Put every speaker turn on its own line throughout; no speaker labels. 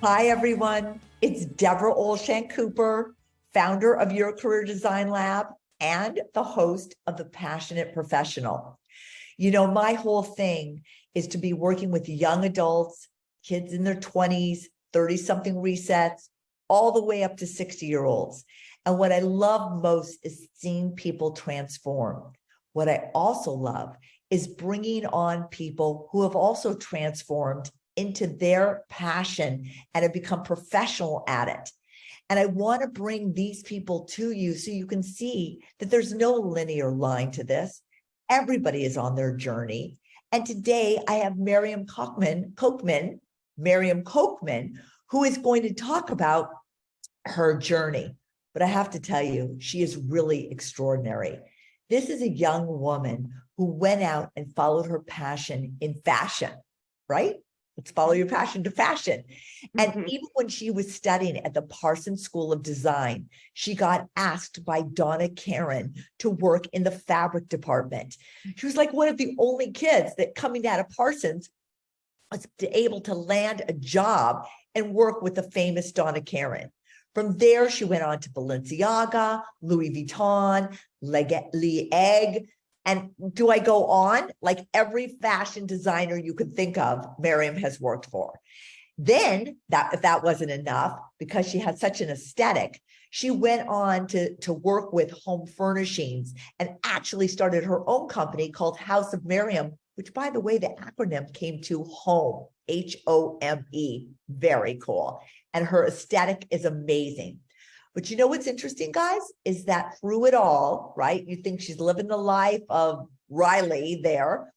Hi, everyone. It's Deborah Olshan Cooper, founder of Your Career Design Lab and the host of The Passionate Professional. You know, my whole thing is to be working with young adults, kids in their 20s, 30-something resets, all the way up to 60-year-olds. And what I love most is seeing people transform. What I also love is bringing on people who have also transformed into their passion and have become professional at it. And I want to bring these people to you so you can see that there's no linear line to this. Everybody is on their journey. And today I have Myriam Cokmann, who is going to talk about her journey. But I have to tell you, she is really extraordinary. This is a young woman who went out and followed her passion in fashion, right? Let's follow your passion to fashion. And even when she was studying at the Parsons School of Design, she got asked by Donna Karan to work in the fabric department. She was like one of the only kids that coming out of Parsons was able to land a job and work with the famous Donna Karan. From there, she went on to Balenciaga, Louis Vuitton, Egg. And do I go on? Like every fashion designer you could think of, Myriam has worked for. Then, if that wasn't enough, because she had such an aesthetic, she went on to work with home furnishings and actually started her own company called House of Myriam, which, by the way, the acronym came to home, H-O-M-E. Very cool. And her aesthetic is amazing. But you know what's interesting, guys, is that through it all, right? You think she's living the life of Riley there.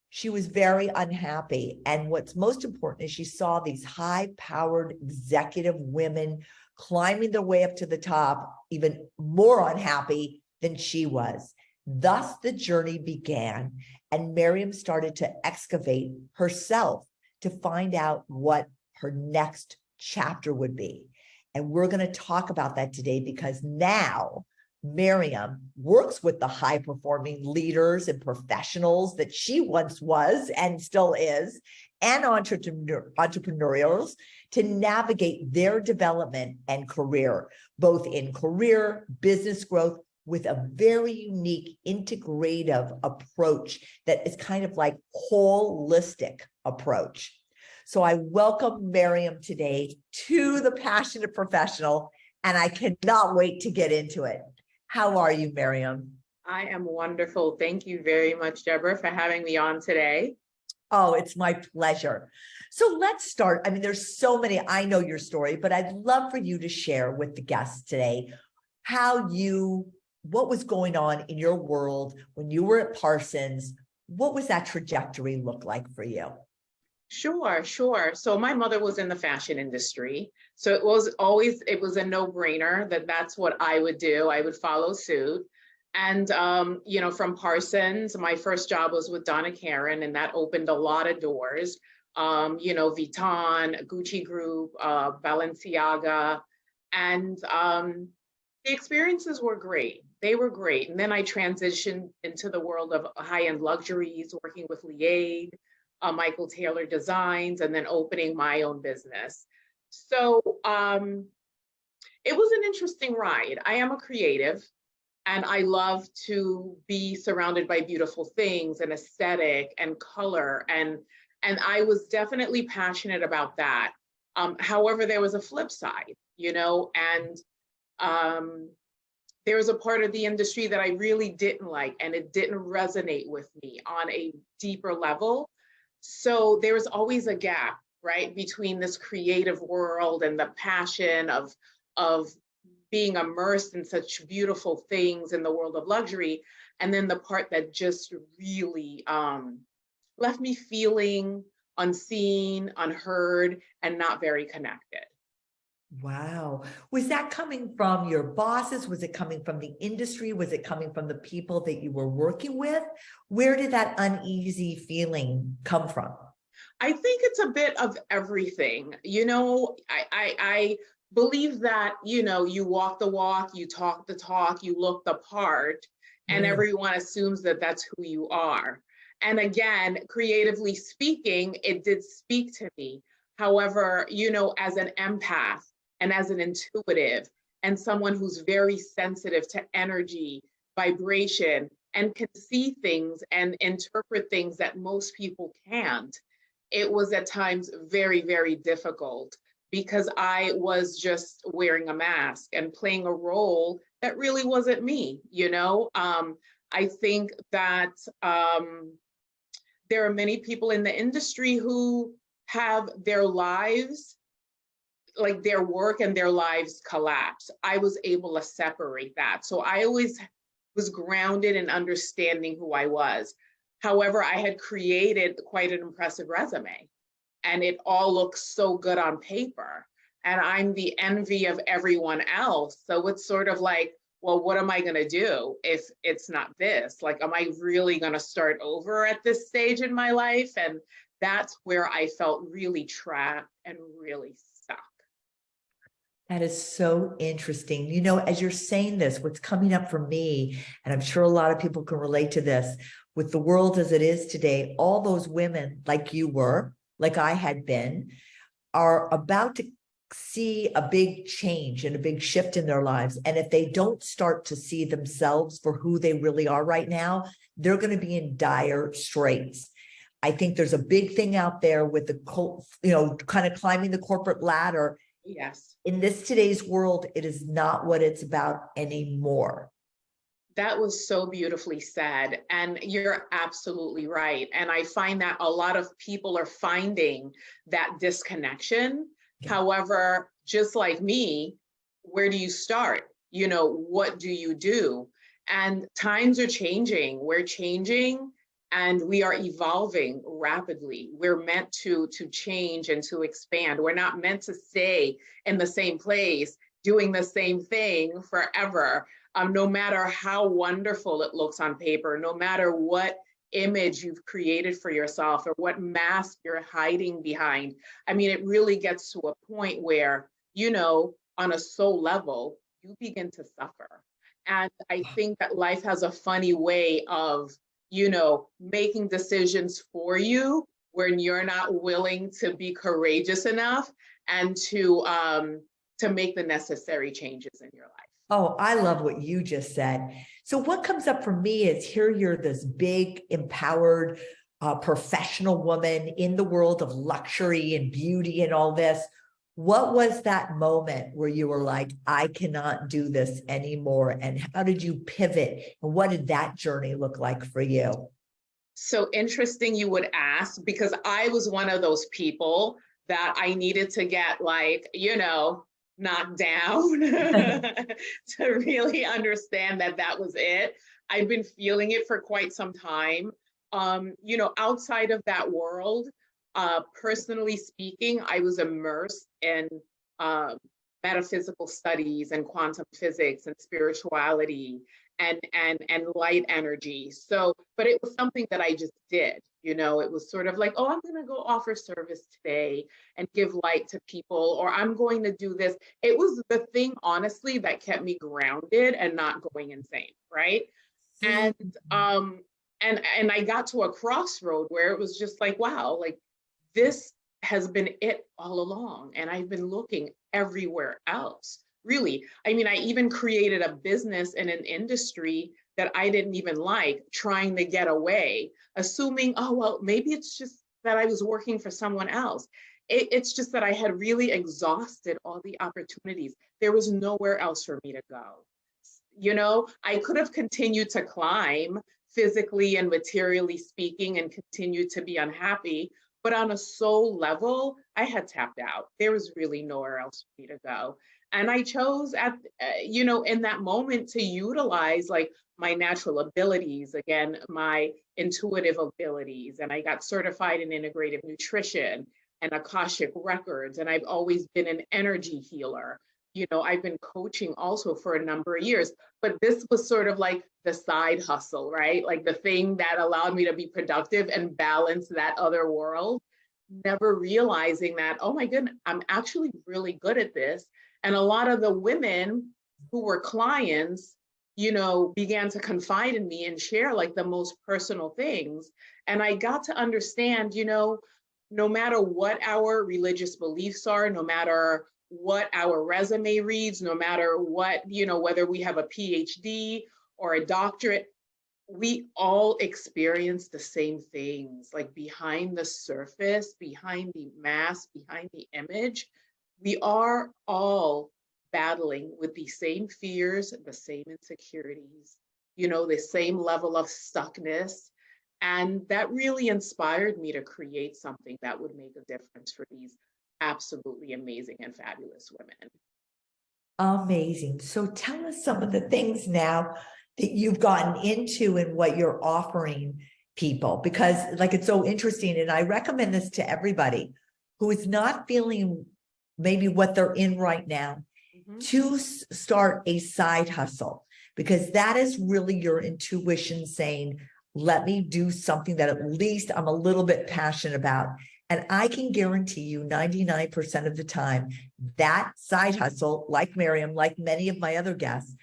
She was very unhappy. And what's most important is she saw these high-powered executive women climbing their way up to the top, even more unhappy than she was. Thus, the journey began, and Myriam started to excavate herself to find out what her next chapter would be. And we're going to talk about that today because now Myriam works with the high-performing leaders and professionals that she once was and still is, and entrepreneurs to navigate their development and career, both in career, business growth, with a very unique integrative approach that is kind of like holistic approach. So I welcome Myriam today to the Passionate Professional, and I cannot wait to get into it. How are you, Myriam?
I am wonderful. Thank you very much, Deborah, for having me on today.
Oh, it's my pleasure. So let's start. I mean, there's so many, I know your story, but I'd love for you to share with the guests today what was going on in your world when you were at Parsons. What was that trajectory look like for you?
Sure. So my mother was in the fashion industry. So it was a no-brainer that that's what I would do. I would follow suit. And, from Parsons, my first job was with Donna Karan, and that opened a lot of doors. Vuitton, Gucci Group, Balenciaga, and the experiences were great. They were great. And then I transitioned into the world of high-end luxuries, working with Liège, Michael Taylor Designs, and then opening my own business. So it was an interesting ride. I am a creative, and I love to be surrounded by beautiful things and aesthetic and color, and I was definitely passionate about that. However, there was a flip side, and there was a part of the industry that I really didn't like, and it didn't resonate with me on a deeper level. So there was always a gap, right, between this creative world and the passion of being immersed in such beautiful things in the world of luxury, and then the part that just really left me feeling unseen, unheard, and not very connected.
Wow. Was that coming from your bosses? Was it coming from the industry? Was it coming from the people that you were working with? Where did that uneasy feeling come from?
I think it's a bit of everything. I believe that, you walk the walk, you talk the talk, you look the part, and everyone assumes that that's who you are. And again, creatively speaking, it did speak to me. However, as an empath and as an intuitive and someone who's very sensitive to energy, vibration, and can see things and interpret things that most people can't, it was at times very, very difficult because I was just wearing a mask and playing a role that really wasn't me. I think that there are many people in the industry who have their lives, like their work and their lives collapse. I was able to separate that. So I always was grounded in understanding who I was. However, I had created quite an impressive resume and it all looks so good on paper. And I'm the envy of everyone else. So it's sort of like, well, what am I going to do if it's not this? Like, am I really going to start over at this stage in my life? And that's where I felt really trapped and really stuck.
That is so interesting. As you're saying this, what's coming up for me, and I'm sure a lot of people can relate to this, with the world as it is today, all those women like you were, like I had been, are about to see a big change and a big shift in their lives. And if they don't start to see themselves for who they really are right now, they're going to be in dire straits. I think there's a big thing out there with kind of climbing the corporate ladder.
Yes.
In this today's world, it is not what it's about anymore.
That was so beautifully said. And you're absolutely right. And I find that a lot of people are finding that disconnection.
Yeah.
However, just like me, where do you start? What do you do? And times are changing. We're changing and we are evolving rapidly. We're meant to change and to expand. We're not meant to stay in the same place doing the same thing forever. No matter how wonderful it looks on paper, no matter what image you've created for yourself or what mask you're hiding behind. I mean, it really gets to a point where, on a soul level, you begin to suffer. And I think that life has a funny way of, making decisions for you when you're not willing to be courageous enough and to make the necessary changes in your life.
Oh, I love what you just said. So what comes up for me is here you're this big, empowered, professional woman in the world of luxury and beauty and all this. What was that moment where you were like, I cannot do this anymore? And how did you pivot? And what did that journey look like for you?
So interesting you would ask, because I was one of those people that I needed to get knocked down to really understand that was it. I've been feeling it for quite some time. Outside of that world, personally speaking, I was immersed in metaphysical studies and quantum physics and spirituality and light energy. So, but it was something that I just did. It was sort of like, oh, I'm going to go offer service today and give light to people, or I'm going to do this. It was the thing, honestly, that kept me grounded and not going insane, right? And and I got to a crossroad where it was just like, wow, like this has been it all along, and I've been looking everywhere else. Really, I mean, I even created a business in an industry that I didn't even like, trying to get away, assuming, oh, well, maybe it's just that I was working for someone else. It's just that I had really exhausted all the opportunities. There was nowhere else for me to go. I could have continued to climb physically and materially speaking and continued to be unhappy, but on a soul level, I had tapped out. There was really nowhere else for me to go. And I chose in that moment to utilize like my natural abilities, again, my intuitive abilities. And I got certified in integrative nutrition and Akashic records. And I've always been an energy healer. I've been coaching also for a number of years, but this was sort of like the side hustle, right? Like the thing that allowed me to be productive and balance that other world, never realizing that, oh my goodness, I'm actually really good at this. And a lot of the women who were clients, began to confide in me and share like the most personal things. And I got to understand, no matter what our religious beliefs are, no matter what our resume reads, no matter what, whether we have a PhD or a doctorate, we all experience the same things. Like behind the surface, behind the mask, behind the image, we are all battling with the same fears, the same insecurities, the same level of stuckness. And that really inspired me to create something that would make a difference for these absolutely amazing and fabulous women.
Amazing. So tell us some of the things now that you've gotten into and what you're offering people, because like it's so interesting. And I recommend this to everybody who is not feeling maybe what they're in right now, to start a side hustle, because that is really your intuition saying, let me do something that at least I'm a little bit passionate about. And I can guarantee you 99% of the time, that side hustle, like Myriam, like many of my other guests,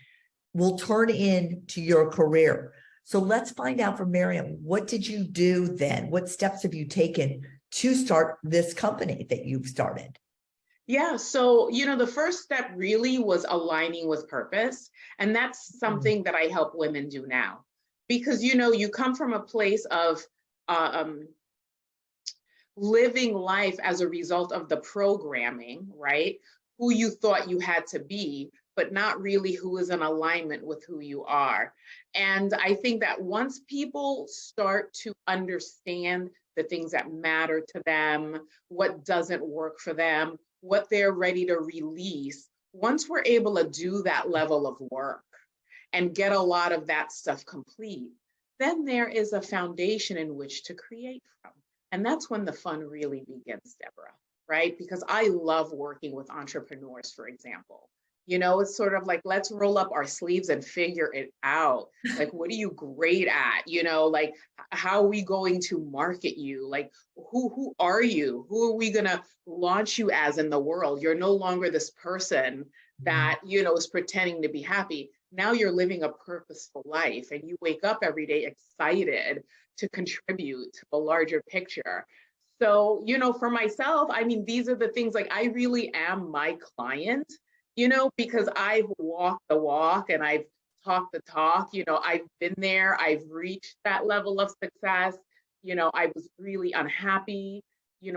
will turn into your career. So let's find out from Myriam, what did you do then? What steps have you taken to start this company that you've started?
Yeah, so, the first step really was aligning with purpose. And that's something that I help women do now. Because, you come from a place of um, living life as a result of the programming, right? Who you thought you had to be, but not really who is in alignment with who you are. And I think that once people start to understand the things that matter to them, what doesn't work for them, what they're ready to release, once we're able to do that level of work and get a lot of that stuff complete, then there is a foundation in which to create from. And that's when the fun really begins, Deborah, right? Because I love working with entrepreneurs, for example. It's sort of like, let's roll up our sleeves and figure it out. Like, what are you great at? Like, how are we going to market you? Like, who are you? Who are we going to launch you as in the world? You're no longer this person that, is pretending to be happy. Now you're living a purposeful life and you wake up every day excited to contribute to a larger picture. So, for myself, I mean, these are the things, like, I really am my client, because I've walked the walk and I've talked the talk. I've been there, I've reached that level of success. I was really unhappy.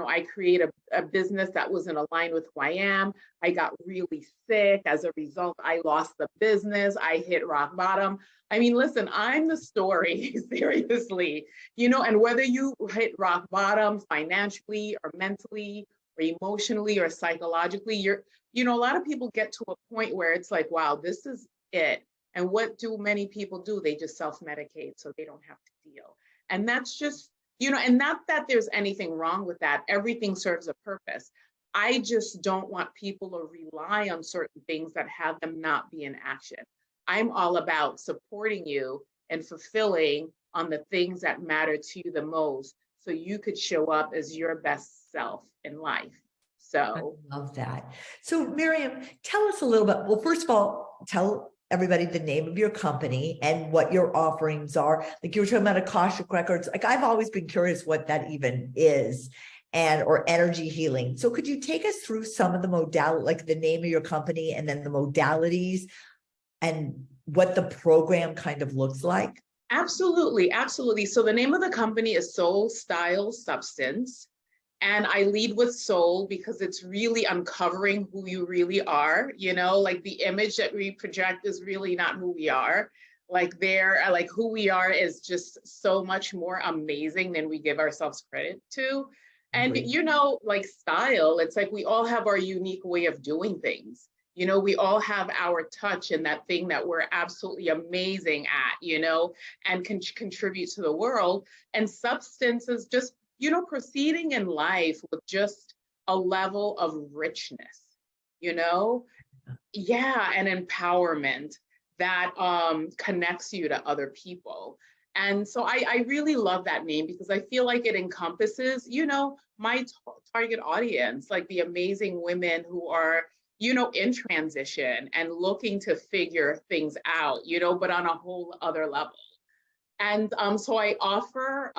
I created a business that wasn't aligned with who I am. I got really sick. As a result, I lost the business. I hit rock bottom. I mean, listen, I'm the story, seriously, and whether you hit rock bottom financially or mentally or emotionally or psychologically, a lot of people get to a point where it's like, wow, this is it. And what do many people do? They just self-medicate so they don't have to deal. And that's just, and not that there's anything wrong with that. Everything serves a purpose. I just don't want people to rely on certain things that have them not be in action. I'm all about supporting you and fulfilling on the things that matter to you the most, so you could show up as your best self in life. So
I love that. So Myriam, tell us a little bit. Well, first of all, tell everybody the name of your company and what your offerings are. Like you were talking about Akashic Records. Like I've always been curious what that even is, or energy healing. So could you take us through some of the modality, like the name of your company and then the modalities and what the program kind of looks like?
absolutely, absolutely. So the name of the company is Soul Style Substance. And I lead with soul because it's really uncovering who you really are. Like the image that we project is really not who we are. Like who we are is just so much more amazing than we give ourselves credit to. And,
Agreed.
like style, it's like we all have our unique way of doing things. We all have our touch and that thing that we're absolutely amazing at, and can contribute to the world. And substance is just proceeding in life with just a level of richness, yeah, and empowerment that connects you to other people. And so I really love that name because I feel like it encompasses, my target audience, like the amazing women who are, in transition and looking to figure things out, but on a whole other level. And so I offer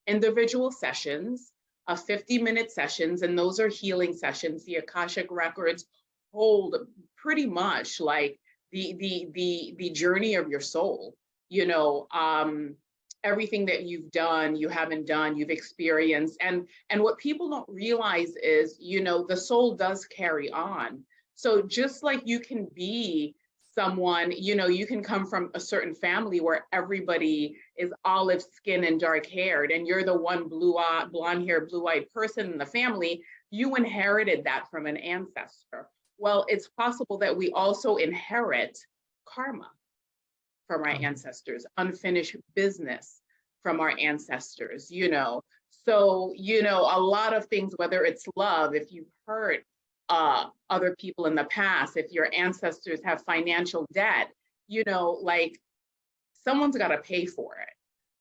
individual sessions. 50-minute sessions, and those are healing sessions. The Akashic records hold pretty much like the journey of your soul, you know, everything that you've done, you haven't done, you've experienced. And what people don't realize is, you know, the soul does carry on. So just like you can be someone, you know, you can come from a certain family where everybody is olive skin and dark haired, and you're the one blonde hair, blue eyed person in the family. You inherited that from an ancestor. Well, it's possible that we also inherit karma from our ancestors, unfinished business from our ancestors, you know. So, you know, a lot of things, whether it's love, if you've hurt other people in the past, if your ancestors have financial debt, you know, like someone's got to pay for it.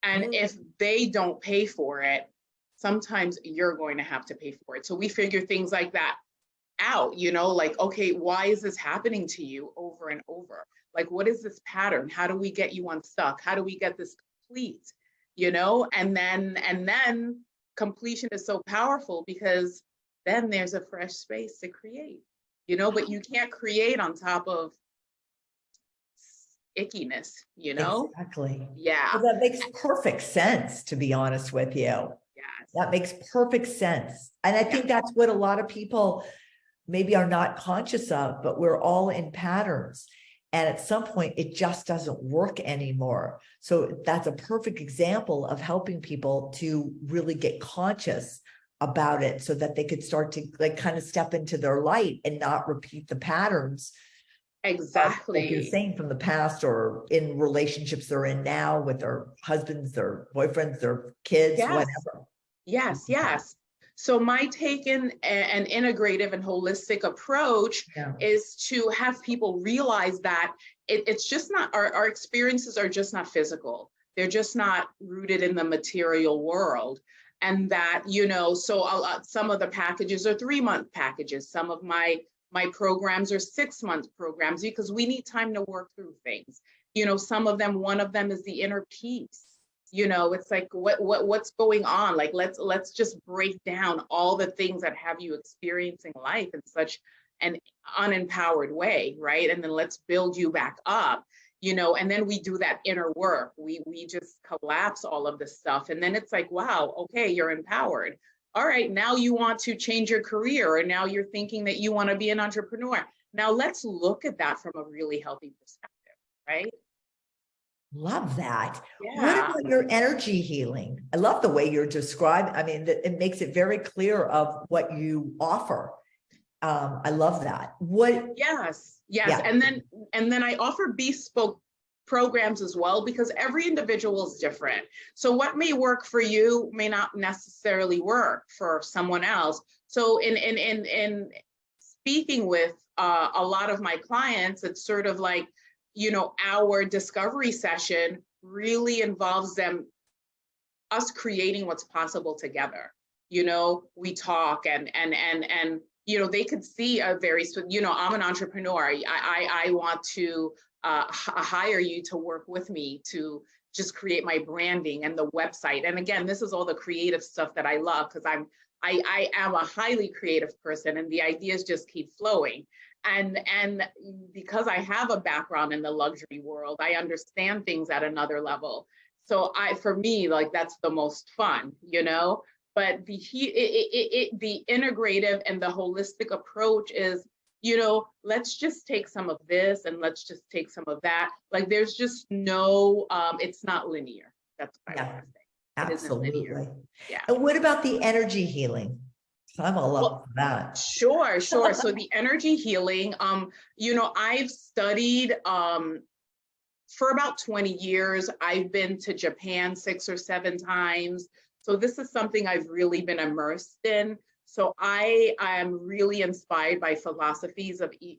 And if they don't pay for it, sometimes you're going to have to pay for it. So we figure things like that out, you know, like, okay, why is this happening to you over and over? Like, what is this pattern? How do we get you unstuck? How do we get this complete? You know, and then completion is so powerful because then there's a fresh space to create, you know, but you can't create on top of ickiness, you know?
Exactly.
Yeah.
Well, that makes perfect sense, to be honest with you.
Yes.
That makes perfect sense. And I think that's what a lot of people maybe are not conscious of, but we're all in patterns. And at some point, it just doesn't work anymore. So that's a perfect example of helping people to really get conscious about it so that they could start to like kind of step into their light and not repeat the patterns.
Exactly.
Like you're saying, from the past or in relationships they're in now with their husbands, their boyfriends, their kids, whatever.
Yes, yes. So my take in an integrative and holistic approach is to have people realize that it's just not, our experiences are just not physical. They're just not rooted in the material world. And that, you know, so some of the packages are 3-month packages. Some of my programs are 6-month programs because we need time to work through things. You know, some of them, one of them is the inner peace. You know, it's like, what's going on? Like, let's just break down all the things that have you experiencing life in such an unempowered way, right? And then let's build you back up, you know, and then we do that inner work. We just collapse all of this stuff. And then it's like, wow, okay, you're empowered. All right, now you want to change your career, or now you're thinking that you want to be an entrepreneur. Now let's look at that from a really healthy perspective, right?
Love that.
Yeah.
What about your energy healing? I love the way you're describing. I mean, it makes it very clear of what you offer. I love that. What?
Yes.
Yeah.
And then I offer bespoke programs as well, because every individual is different. So what may work for you may not necessarily work for someone else. So in speaking with a lot of my clients, it's sort of like, you know, our discovery session really involves us creating what's possible together. You know, we talk and you know, they could see a very, you know, I'm an entrepreneur. I want to hire you to work with me to just create my branding and the website. And again, this is all the creative stuff that I love, because I am a highly creative person, and the ideas just keep flowing. And because I have a background in the luxury world, I understand things at another level. So for me, like, that's the most fun, you know. But the integrative and the holistic approach is, you know, let's just take some of this and let's just take some of that. Like, there's just no, it's not linear. That's what I want to say.
Absolutely.
Yeah.
And what about the energy healing? I'm all up for that.
Sure. So the energy healing, you know, I've studied for about 20 years. I've been to Japan 6 or 7 times. So this is something I've really been immersed in. So I am really inspired by philosophies of the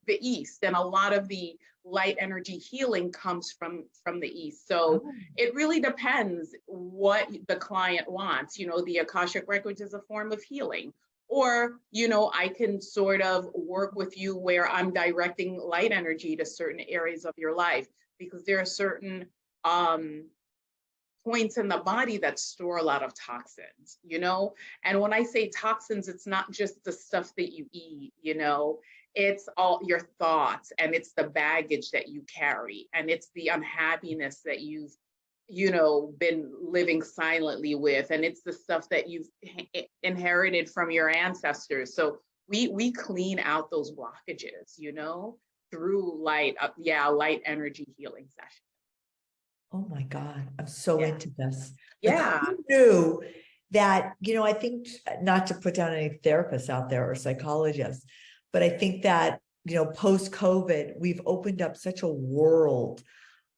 East, and a lot of the light energy healing comes from the East. So it really depends what the client wants. You know, the Akashic Records is a form of healing, or, you know, I can sort of work with you where I'm directing light energy to certain areas of your life, because there are certain points in the body that store a lot of toxins, you know? And when I say toxins, it's not just the stuff that you eat, you know, it's all your thoughts, and it's the baggage that you carry, and it's the unhappiness that you've, you know, been living silently with, and it's the stuff that you've inherited from your ancestors. So we clean out those blockages, you know, through light, light energy healing sessions.
Oh my God, I'm so
Yeah.
into this. Like,
Yeah.
who knew that, you know, I think, not to put down any therapists out there or psychologists, but I think that, you know, post-COVID, we've opened up such a world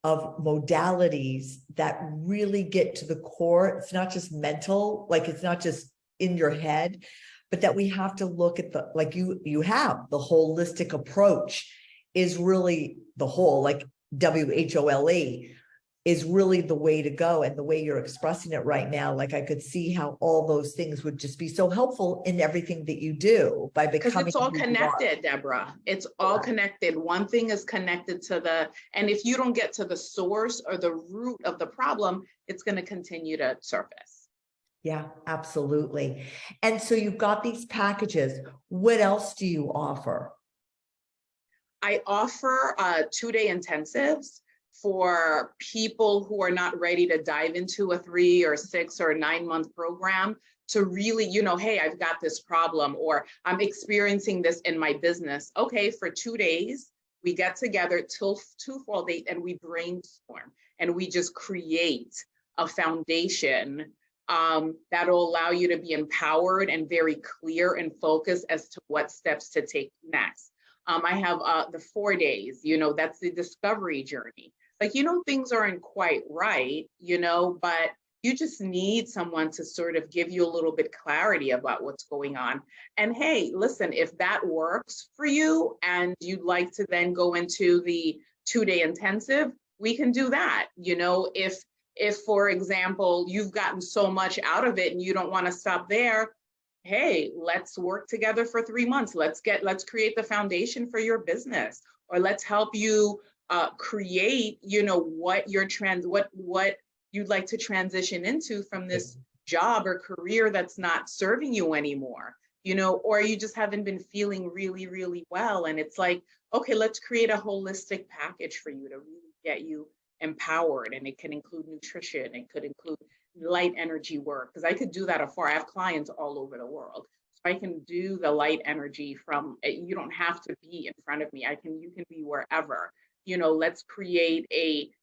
of modalities that really get to the core. It's not just mental, like it's not just in your head, but that we have to look at the, like you have the holistic approach is really the whole, like WHOLE is really the way to go. And the way you're expressing it right now, like I could see how all those things would just be so helpful in everything that you do by
Because
becoming
it's all
who you are.
connected, Deborah. It's all connected. One thing is connected to the, and if you don't get to the source or the root of the problem, it's going to continue to surface.
Yeah, absolutely. And so you've got these packages. What else do you offer?
I offer 2-day intensives for people who are not ready to dive into a 3 or 6 or 9-month program to really, you know, hey, I've got this problem, or I'm experiencing this in my business. Okay, for 2 days, we get together till 2 full days and we brainstorm and we just create a foundation that'll allow you to be empowered and very clear and focused as to what steps to take next. I have the 4 days, you know, that's the discovery journey. Like, you know, things aren't quite right, you know, but you just need someone to sort of give you a little bit clarity about what's going on. And hey, listen, if that works for you and you'd like to then go into the 2-day intensive, we can do that. You know, if for example, you've gotten so much out of it and you don't want to stop there, hey, let's work together for 3 months. Let's create the foundation for your business, or let's help you create, you know, what you'd like to transition into from this job or career that's not serving you anymore, you know, or you just haven't been feeling really, really well. And it's like, okay, let's create a holistic package for you to really get you empowered. And it can include nutrition. It could include light energy work, because I could do that afar. I have clients all over the world. So I can do the light energy from, you don't have to be in front of me. You can be wherever. You know, let's create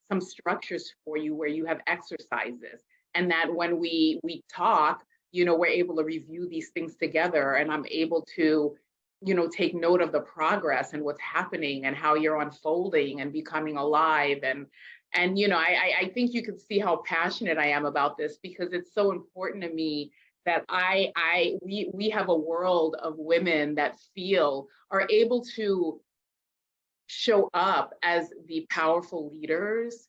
some structures for you where you have exercises, and that when we talk, you know, we're able to review these things together, and I'm able to, you know, take note of the progress and what's happening and how you're unfolding and becoming alive. And you know, I think you can see how passionate I am about this, because it's so important to me that we have a world of women that are able to show up as the powerful leaders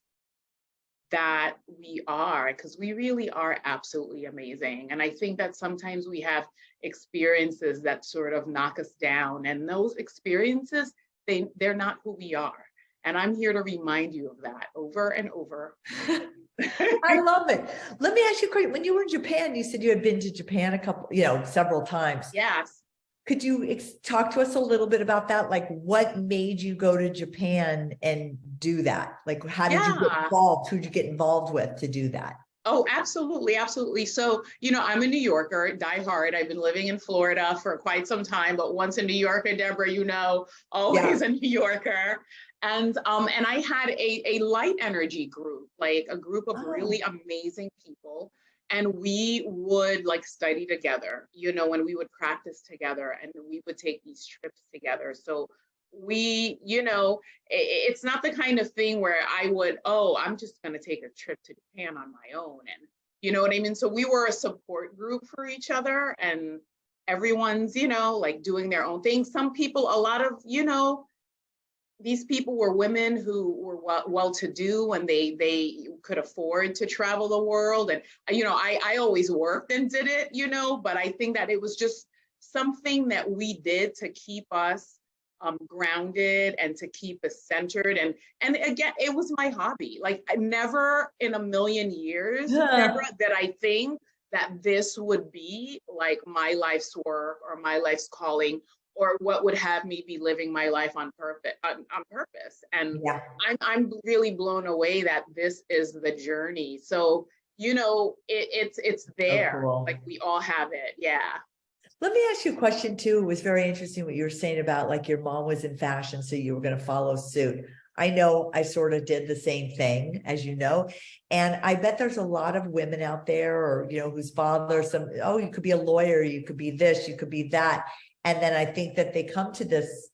that we are, because we really are absolutely amazing. And I think that sometimes we have experiences that sort of knock us down, and those experiences, they're not who we are. And I'm here to remind you of that over and over.
I love it. Let me ask you a question. When you were in Japan, you said you had been to Japan several times.
Yes.
Could you talk to us a little bit about that? Like, what made you go to Japan and do that? Like, how did you get involved? Who did you get involved with to do that?
Oh, absolutely. Absolutely. So, you know, I'm a New Yorker, die hard. I've been living in Florida for quite some time, but once a New Yorker, Deborah, you know, always a New Yorker. And I had a light energy group, like a group of really amazing people. And we would like study together, you know, when we would practice together, and we would take these trips together. So we, you know, it's not the kind of thing where I would, I'm just going to take a trip to Japan on my own. And you know what I mean? So we were a support group for each other, and everyone's, you know, like doing their own thing. Some people, a lot of, you know, these people were women who were well-to-do, and they could afford to travel the world. And, you know, I always worked and did it, you know, but I think that it was just something that we did to keep us grounded and to keep it centered. And again, it was my hobby. Like I never in a million years, Deborah, that I think that this would be like my life's work or my life's calling, or what would have me be living my life on purpose. And
Yeah.
I'm really blown away that this is the journey. So, you know, it's
So
there. Like
cool.
we all have it. Yeah.
Let me ask you a question too. It was very interesting what you were saying about like your mom was in fashion, so you were going to follow suit. I know I sort of did the same thing, as you know, and I bet there's a lot of women out there, or whose father, oh, you could be a lawyer, you could be this, you could be that, and then I think that they come to this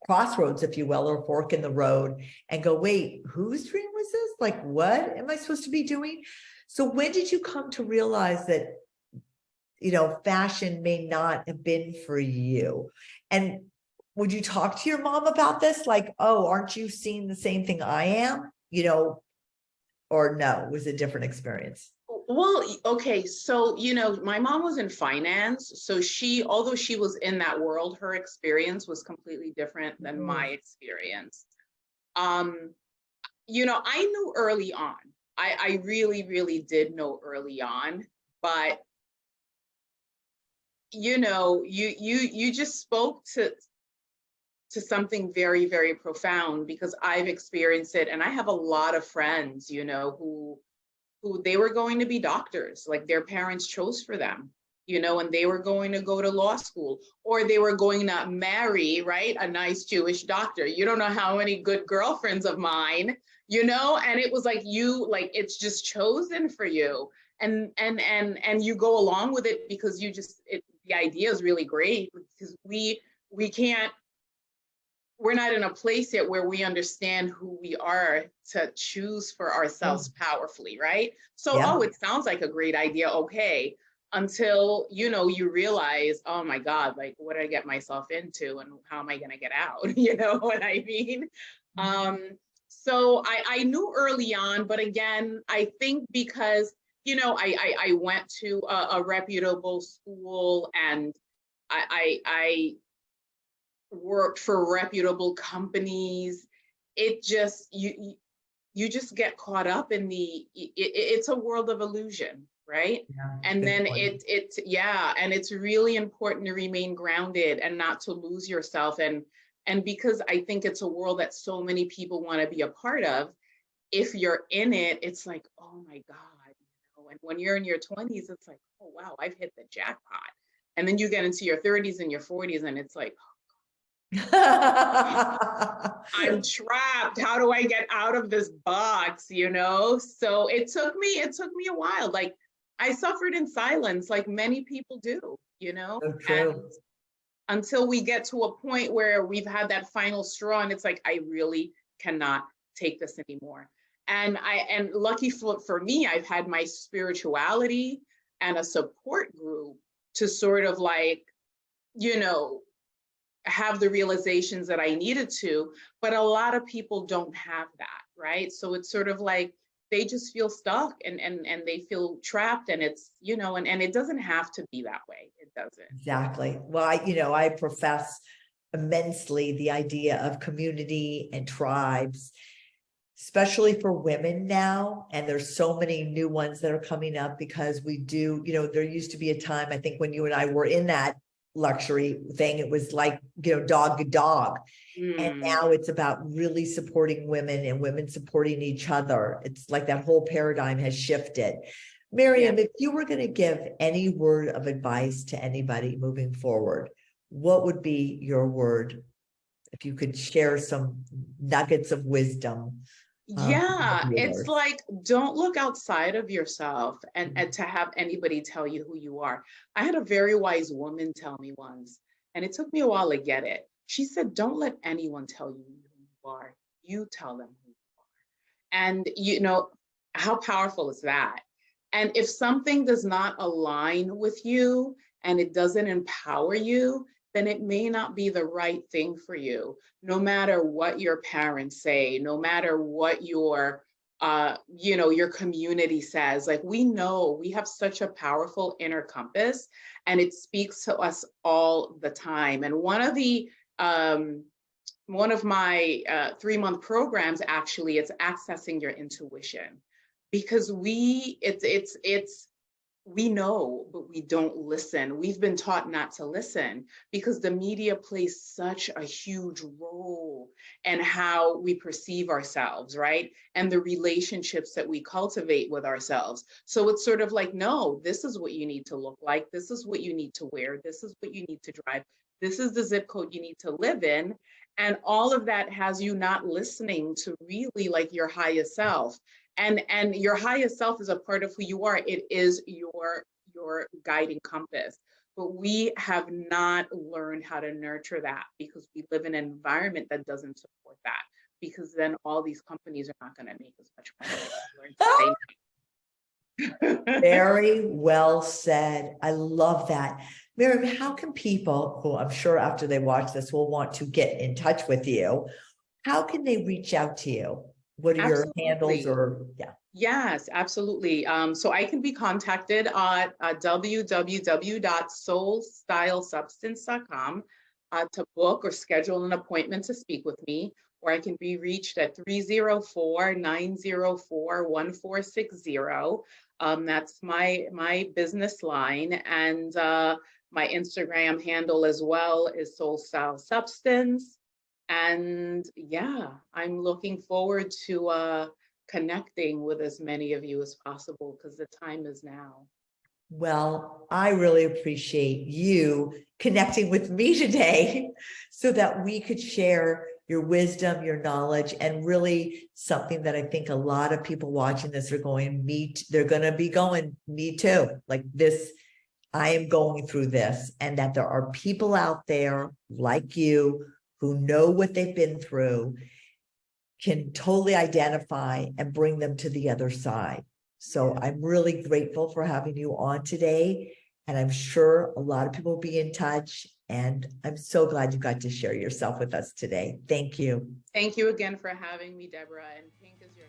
crossroads, if you will, or fork in the road, and go, wait, whose dream was this? Like, what am I supposed to be doing? So when did you come to realize that fashion may not have been for you? And would you talk to your mom about this? Like, oh, aren't you seeing the same thing I am? Or no, it was a different experience.
Well, okay, so my mom was in finance, so although she was in that world, her experience was completely different than my experience. I knew early on. I really, really did know early on, but you just spoke to something very, very profound, because I've experienced it, and I have a lot of friends, who they were going to be doctors, like their parents chose for them, and they were going to go to law school, or they were going to marry, right, a nice Jewish doctor. You don't know how many good girlfriends of mine, and it was like it's just chosen for you. And you go along with it because the idea is really great, because we're not in a place yet where we understand who we are to choose for ourselves powerfully, right? So,
Yeah.
it sounds like a great idea, okay, until, you realize, oh my God, like what did I get myself into and how am I gonna get out? You know what I mean? So I knew early on, but again, I think because, I went to a reputable school, and I worked for reputable companies. It just you just get caught up in it's a world of illusion, right?
Yeah,
And
good
then
point.
and it's really important to remain grounded and not to lose yourself. And because I think it's a world that so many people want to be a part of, if you're in it, it's like, oh my God. And when you're in your 20s, it's like, oh wow, I've hit the jackpot. And then you get into your 30s and your 40s, and it's like, I'm trapped. How do I get out of this box? So it took me a while. Like I suffered in silence, like many people do,
So
and
true.
until we get to a point where we've had that final straw, and it's like, I really cannot take this anymore. And lucky for me, I've had my spirituality and a support group to sort of like, have the realizations that I needed to, but a lot of people don't have that, right? So it's sort of like they just feel stuck and they feel trapped, and it's, and it doesn't have to be that way. It doesn't.
Exactly. Well, I profess immensely the idea of community and tribes, especially for women now. And there's so many new ones that are coming up, because we do, there used to be a time, I think, when you and I were in that luxury thing, it was like, dog to dog. And now it's about really supporting women and women supporting each other. It's like that whole paradigm has shifted.
Yeah.
Myriam, if you were going to give any word of advice to anybody moving forward, what would be your word? If you could share some nuggets of wisdom.
Yeah, it's
Viewers.
like, don't look outside of yourself and to have anybody tell you who you are. I had a very wise woman tell me once, and it took me a while to get it. She said, don't let anyone tell you who you are. You tell them who you are. And how powerful is that? And if something does not align with you and it doesn't empower you, then it may not be the right thing for you, no matter what your parents say, no matter what your community says. Like, we know we have such a powerful inner compass, and it speaks to us all the time. And one of the one of my 3-month programs, actually, it's accessing your intuition, because we know, but we don't listen. We've been taught not to listen because the media plays such a huge role in how we perceive ourselves, right? And the relationships that we cultivate with ourselves. So it's sort of like, no, this is what you need to look like. This is what you need to wear. This is what you need to drive. This is the zip code you need to live in. And all of that has you not listening to really like your highest self. And your highest self is a part of who you are. It is your guiding compass. But we have not learned how to nurture that because we live in an environment that doesn't support that. Because then all these companies are not going to make as much money if we learn to say no.
Very well said. I love that. Myriam, how can people who I'm sure after they watch this will want to get in touch with you? How can they reach out to you? What are your handles
Absolutely.
or yeah?
Yes, absolutely. So I can be contacted at www.soulstylesubstance.com to book or schedule an appointment to speak with me, or I can be reached at 304-904-1460. That's my business line, and my Instagram handle as well is Soul Style Substance. And yeah, I'm looking forward to connecting with as many of you as possible because the time is now.
Well, I really appreciate you connecting with me today so that we could share your wisdom, your knowledge, and really something that I think a lot of people watching this are going, they're going to be going, me too. Like this, I am going through this, and that there are people out there like you who know what they've been through, can totally identify and bring them to the other side. So I'm really grateful for having you on today. And I'm sure a lot of people will be in touch. And I'm so glad you got to share yourself with us today. Thank you.
Thank you again for having me, Deborah. And pink is your